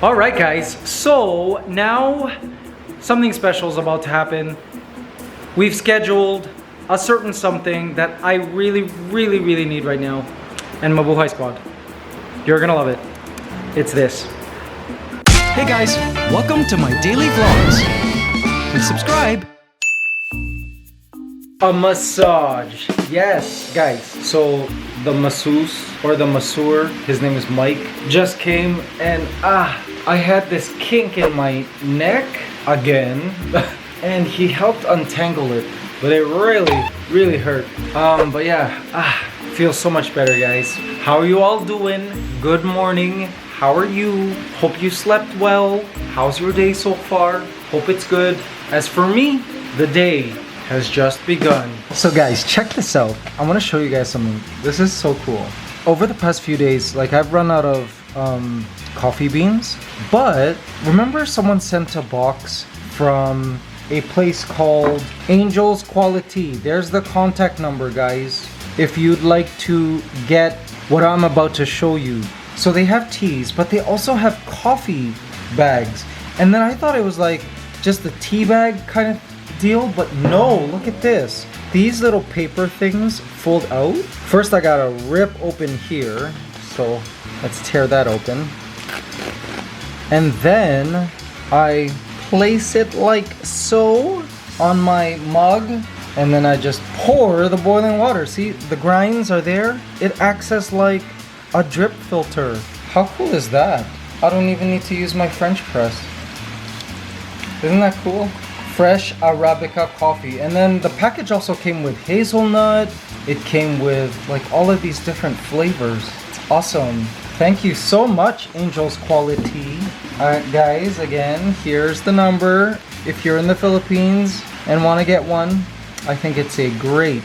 Alright guys, so now something special is about to happen. We've scheduled a certain something that I really need right now. And Mabuhay Squad, you're gonna love it. It's this. Hey guys, welcome to my daily vlogs. Please subscribe. A massage. Yes, guys. So the masseuse or the masseur, his name is Mike, just came and I had this kink in my neck again. And he helped untangle it. But it really hurt. But yeah, feels so much better, guys. How are you all doing? Good morning. How are you? Hope you slept well. How's your day so far? Hope it's good. As for me, the day has just begun. So guys, check this out. I want to show you guys something. This is so cool. Over the past few days, like I've run out of coffee beans, but remember someone sent a box from a place called Angel's Quality. There's the contact number, guys, if you'd like to get what I'm about to show you. So they have teas, but they also have coffee bags. And then I thought it was like just a tea bag kind of deal, but no, look at this. These little paper things fold out. First I gotta rip open here. So let's tear that open. And then I place it like so on my mug, and then I just pour the boiling water. See, the grinds are there. It acts as like a drip filter. How cool is that? I don't even need to use my French press. Isn't that cool? Fresh Arabica coffee. And then the package also came with hazelnut. It came with like all of these different flavors. It's awesome. Thank you so much, Angel's Quality. Alright guys, again, here's the number. If you're in the Philippines and want to get one, I think it's a great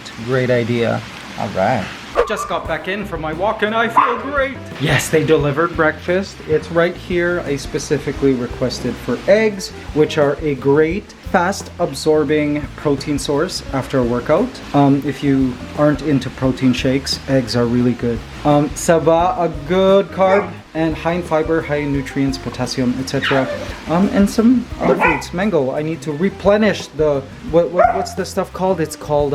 idea. Alright. Just got back in from my walk and I feel great. Yes, they delivered breakfast. It's right here. I specifically requested for eggs, which are a great fast absorbing protein source after a workout. If you aren't into protein shakes, eggs are really good. Saba, a good carb and high in fiber, high in nutrients, potassium, etc. And some other foods. Mango, I need to replenish the what's the stuff called? It's called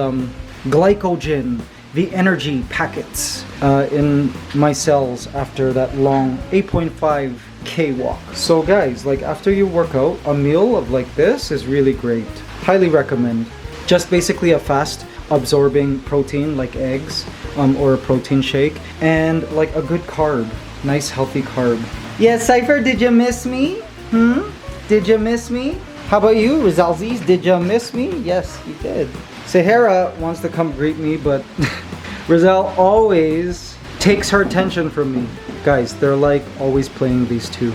glycogen, the energy packets in my cells after that long 8.5K walk. So guys, like after you work out, a meal of like this is really great. Highly recommend. Just basically a fast absorbing protein like eggs or a protein shake, and like a good carb. Nice healthy carb. Yeah, Cypher, did you miss me? Did you miss me? How about you, Rizalzis? Did you miss me? Yes, you did. Sahara wants to come greet me, but Rizal always takes her attention from me. Guys, they're like always playing these two.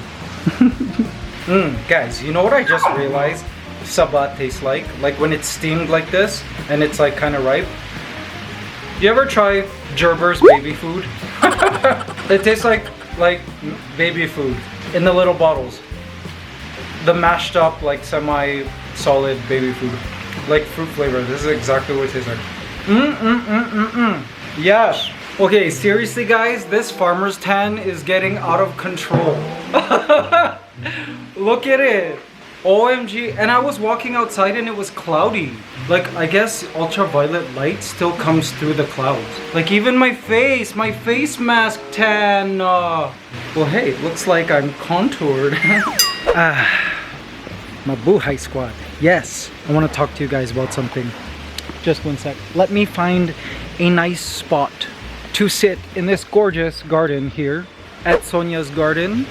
Guys, you know what I just realized Saba tastes like? Like when it's steamed like this and it's like kind of ripe. You ever try Gerber's baby food? It tastes like baby food in the little bottles. The mashed up like semi-solid baby food. Like fruit flavor. This is exactly what it tastes like. Yes. Okay, seriously guys, this farmer's tan is getting out of control. Look at it. OMG. And I was walking outside and it was cloudy. Like, I guess ultraviolet light still comes through the clouds. Like even my face mask tan. Well, hey, it looks like I'm contoured. Mabuhay Squad. Yes, I want to talk to you guys about something. Just one sec. Let me find a nice spot to sit in this gorgeous garden here at Sonia's garden.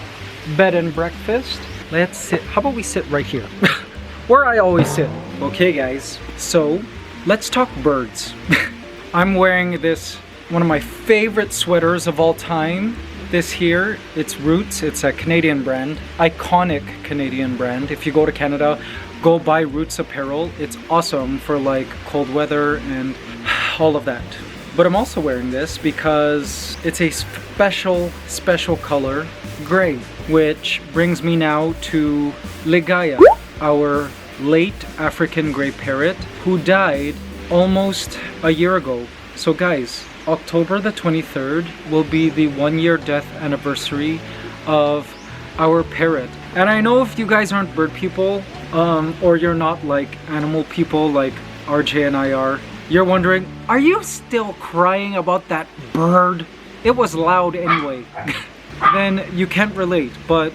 Bed and breakfast. Let's sit. How about we sit right here? Where I always sit. Okay guys, so let's talk birds. I'm wearing this, one of my favorite sweaters of all time. This here, it's Roots. It's a Canadian brand, iconic Canadian brand. If you go to Canada, go buy Roots apparel. It's awesome for like cold weather and all of that. But I'm also wearing this because it's a special color, gray, which brings me now to Ligaya, our late African gray parrot who died almost a year ago. So guys, October the 23rd will be the 1-year death anniversary of our parrot. And I know if you guys aren't bird people, or you're not like animal people like RJ and I are, you're wondering, are you still crying about that bird? It was loud anyway. Then you can't relate. But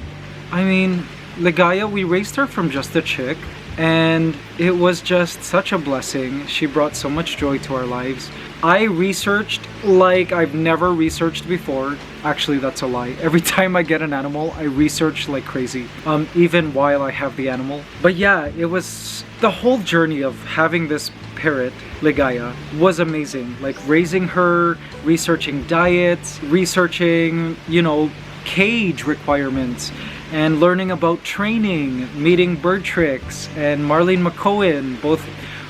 I mean, Ligaya, we raised her from just a chick, and it was just such a blessing. She brought so much joy to our lives. I researched like I've never researched before. Actually, that's a lie. Every time I get an animal, I research like crazy, even while I have the animal. But yeah, it was the whole journey of having this parrot, Ligaya, was amazing. Like raising her, researching diets, researching, you know, cage requirements, and learning about training, meeting Bird Tricks and Marlene McCohen, both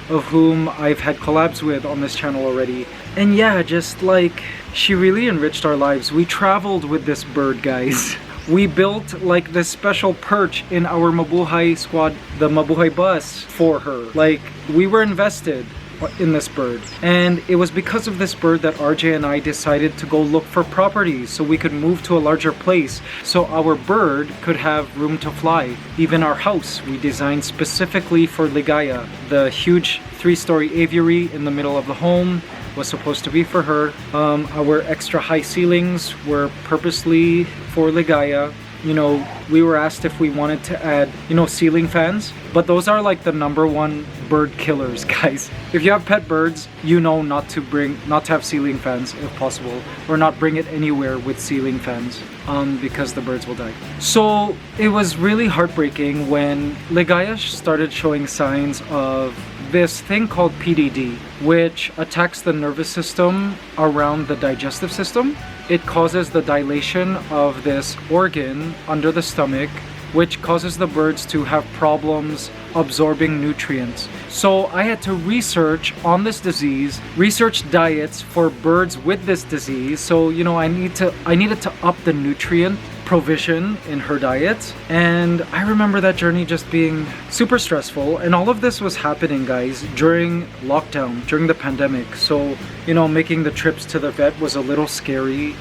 of whom I've had collabs with on this channel already. And yeah, just like, she really enriched our lives. We traveled with this bird, guys. We built like this special perch in our Mabuhay squad, the Mabuhay bus, for her. Like, we were invested in this bird, and it was because of this bird that RJ and I decided to go look for properties so we could move to a larger place so our bird could have room to fly. Even our house we designed specifically for Ligaya. The huge 3-story aviary in the middle of the home was supposed to be for her. Our extra high ceilings were purposely for Ligaya. You know, we were asked if we wanted to add, you know, ceiling fans, but those are like the #1 bird killers, guys. If you have pet birds, you know not to have ceiling fans if possible, or not bring it anywhere with ceiling fans, because the birds will die. So it was really heartbreaking when Ligaya started showing signs of this thing called PDD, which attacks the nervous system around the digestive system. It causes the dilation of this organ under the stomach, which causes the birds to have problems absorbing nutrients. So I had to research on this disease, research diets for birds with this disease. So, you know, I needed to up the nutrient provision in her diet. And I remember that journey just being super stressful, and all of this was happening, guys, during lockdown, during the pandemic. So, you know, making the trips to the vet was a little scary.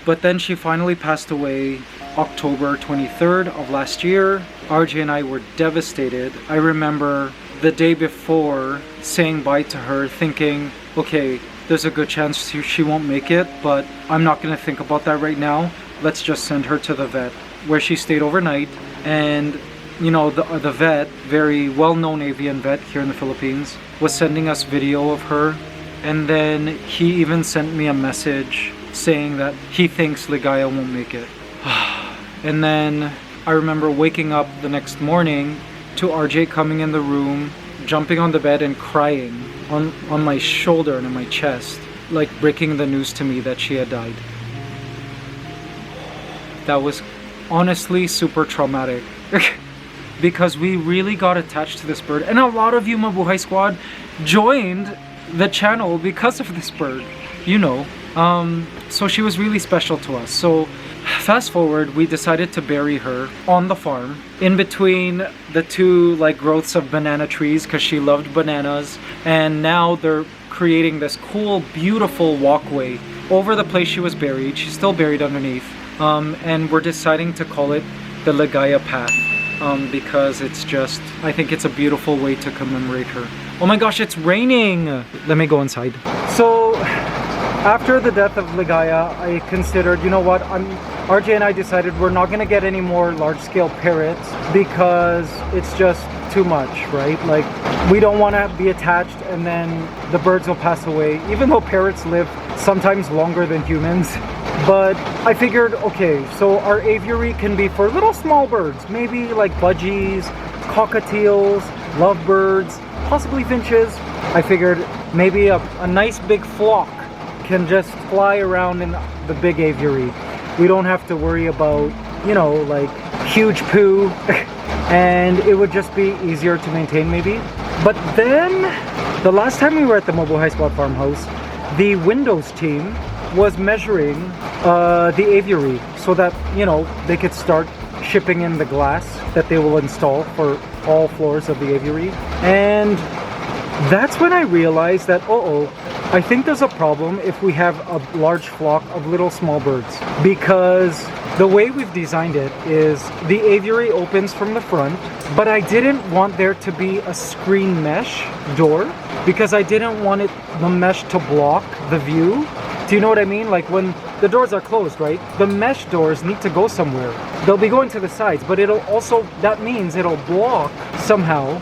But then she finally passed away October 23rd of last year. RJ and I were devastated. I remember the day before saying bye to her, thinking, okay, there's a good chance she won't make it, but I'm not gonna think about that right now. Let's just send her to the vet, where she stayed overnight. And you know, the vet, very well-known avian vet here in the Philippines, was sending us video of her. And then he even sent me a message saying that he thinks Ligaya won't make it. And then I remember waking up the next morning to RJ coming in the room, jumping on the bed and crying on my shoulder and on my chest, like breaking the news to me that she had died. That was honestly super traumatic. Because we really got attached to this bird, and a lot of you Mabuhay squad joined the channel because of this bird, you know. So she was really special to us. So fast forward, we decided to bury her on the farm in between the two like growths of banana trees, because she loved bananas. And now they're creating this cool, beautiful walkway over the place she was buried. She's still buried underneath. And we're deciding to call it the Ligaya Path, because it's just, I think it's a beautiful way to commemorate her. Oh my gosh, it's raining! Let me go inside. So after the death of Ligaya, I considered, you know what, RJ and I decided we're not gonna get any more large-scale parrots because it's just too much, right? Like, we don't want to be attached and then the birds will pass away, even though parrots live sometimes longer than humans. But I figured, okay, so our aviary can be for little small birds, maybe like budgies, cockatiels, lovebirds, possibly finches. I figured maybe a nice big flock can just fly around in the big aviary. We don't have to worry about, you know, like huge poo, and it would just be easier to maintain maybe. But then, the last time we were at the Mabuhay Squad farmhouse, the Windows team was measuring the aviary so that, you know, they could start shipping in the glass that they will install for all floors of the aviary. And that's when I realized that, I think there's a problem if we have a large flock of little small birds, because the way we've designed it is the aviary opens from the front, but I didn't want there to be a screen mesh door because I didn't want the mesh to block the view. Do you know what I mean? Like when the doors are closed, right? The mesh doors need to go somewhere. They'll be going to the sides, but that means it'll block somehow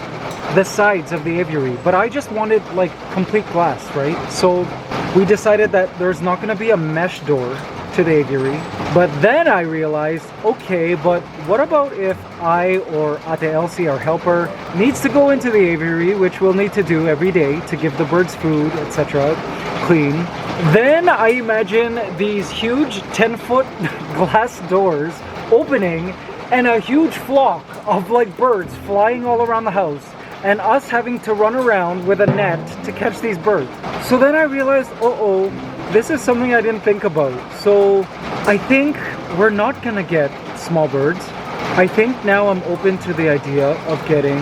the sides of the aviary. But I just wanted like complete glass, right? So we decided that there's not going to be a mesh door to the aviary. But then I realized, okay, but what about if I or Ate Elsie, our helper, needs to go into the aviary, which we'll need to do every day to give the birds food, etc., clean. Then I imagine these huge 10-foot glass doors opening and a huge flock of like birds flying all around the house, and us having to run around with a net to catch these birds. So then I realized, uh-oh, this is something I didn't think about. So I think we're not gonna get small birds. I think now I'm open to the idea of getting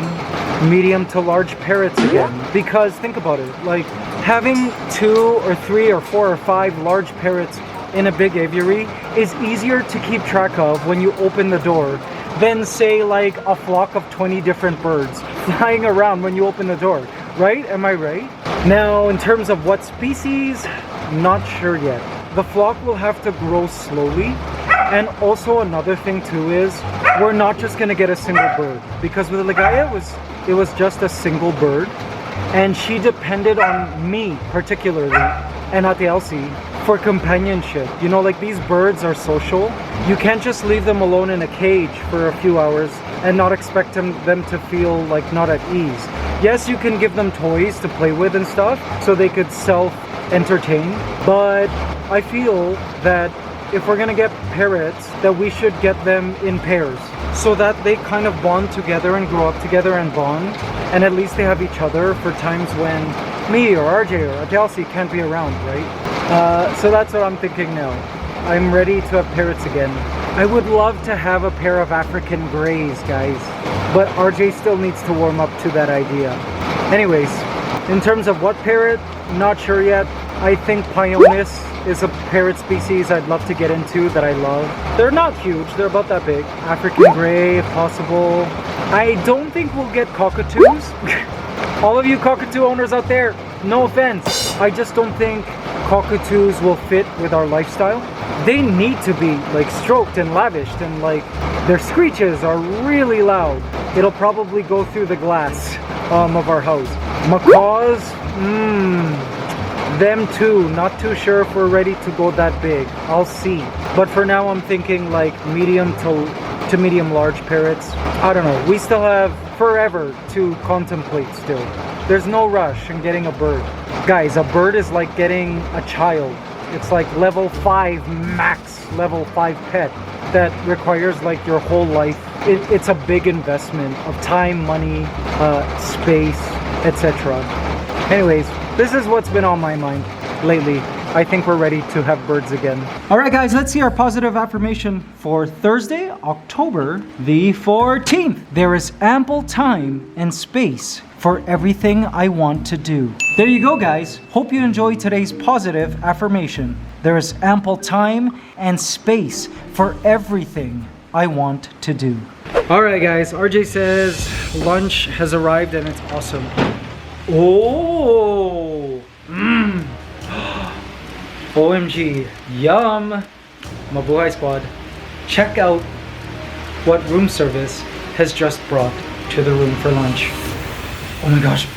medium to large parrots again. Because think about it, like having 2 or 3 or 4 or 5 large parrots in a big aviary is easier to keep track of when you open the door than say like a flock of 20 different birds flying around when you open the door, right? Am I right? Now, in terms of what species, not sure yet. The flock will have to grow slowly. And also another thing too is we're not just gonna get a single bird, because with Ligaya it was just a single bird, and she depended on me particularly and Ate Elsie for companionship. You know, like these birds are social. You can't just leave them alone in a cage for a few hours and not expect them to feel like not at ease. Yes, you can give them toys to play with and stuff so they could self-entertain, but I feel that if we're gonna get parrots, that we should get them in pairs so that they kind of bond together and grow up together and bond, and at least they have each other for times when me or RJ or Ate Elsie can't be around, right? So that's what I'm thinking now. I'm ready to have parrots again. I would love to have a pair of African greys, guys, but RJ still needs to warm up to that idea. Anyways, in terms of what parrot, not sure yet. I think Pionis is a parrot species I'd love to get into that I love. They're not huge, they're about that big. African grey, if possible. I don't think we'll get cockatoos. All of you cockatoo owners out there, no offense. I just don't think cockatoos will fit with our lifestyle. They need to be like stroked and lavished, and like their screeches are really loud. It'll probably go through the glass of our house. Macaws, them too, not too sure if we're ready to go that big. I'll see. But for now I'm thinking like medium to medium large parrots. I don't know, we still have forever to contemplate still. There's no rush in getting a bird. Guys, a bird is like getting a child. It's like level 5 max, level 5 pet that requires like your whole life. It's a big investment of time, money, space, etc. Anyways, this is what's been on my mind lately. I think we're ready to have birds again. All right, guys, let's see our positive affirmation for Thursday, October the 14th. There is ample time and space for everything I want to do. There you go, guys. Hope you enjoyed today's positive affirmation. There is ample time and space for everything I want to do. All right, guys, RJ says lunch has arrived and it's awesome. Oh, OMG, yum. Mabuhay squad. Check out what room service has just brought to the room for lunch. Oh my gosh.